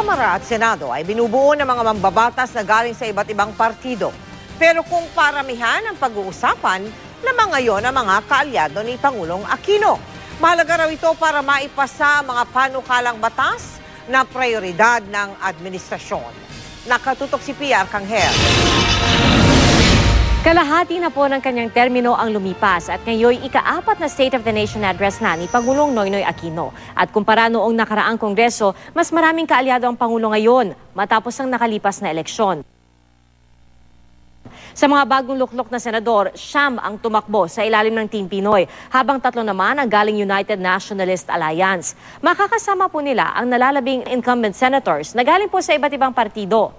Kamara at Senado ay binubuo ng mga mambabatas na galing sa iba't ibang partido. Pero kung paramihan ang pag-uusapan, lamang ngayon ang mga kaalyado ni Pangulong Aquino. Mahalaga raw ito para maipasa ang mga panukalang batas na prioridad ng administrasyon. Nakatutok si Pia Arcangel. Kalahati na po ng kanyang termino ang lumipas at ngayon ika-4 na State of the Nation address na ni Pangulong Noynoy Aquino. At kumpara noong nakaraang Kongreso, mas maraming kaalyado ang Pangulo ngayon matapos ang nakalipas na eleksyon. Sa mga bagong luklok na senador, 9 ang tumakbo sa ilalim ng Team Pinoy, habang 3 naman ang galing United Nationalist Alliance. Makakasama po nila ang nalalabing incumbent senators na galing po sa iba't ibang partido.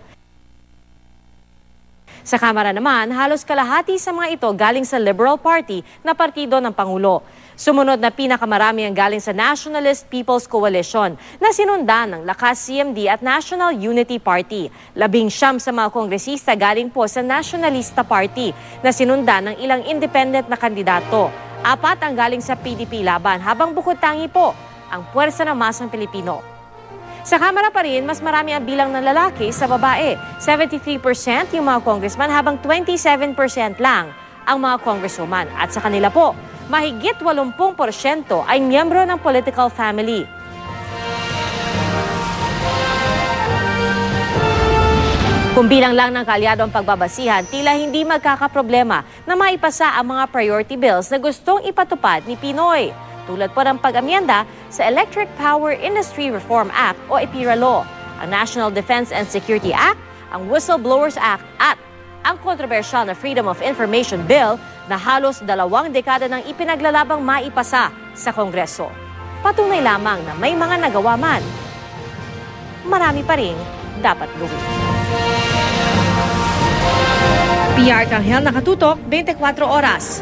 Sa Kamara naman, halos kalahati sa mga ito galing sa Liberal Party na partido ng Pangulo. Sumunod na pinakamarami ang galing sa Nationalist People's Coalition na sinundan ng Lakas CMD at National Unity Party. 19 sa mga kongresista galing po sa Nationalista Party na sinundan ng ilang independent na kandidato. 4 ang galing sa PDP Laban, habang bukod tangi po ang Puwersa ng Masang Pilipino. Sa Kamara pa rin, mas marami ang bilang ng lalaki sa babae. 73% yung mga congressman, habang 27% lang ang mga congresswoman. At sa kanila po, mahigit 80% ay miyembro ng political family. Kung bilang lang ng kaalyado ang pagbabasihan, tila hindi magkakaproblema na maipasa ang mga priority bills na gustong ipatupad ni Pinoy. Tulad po ng pag-amyenda sa Electric Power Industry Reform Act o EPIRA Law, ang National Defense and Security Act, ang Whistleblowers Act at ang kontrobersyal na Freedom of Information Bill na halos 2 dekada nang ipinaglalabang maipasa sa Kongreso. Patunay lamang na may mga nagawa man. Marami pa rin dapat gawin. PR Arcangel, nakatutok 24 oras.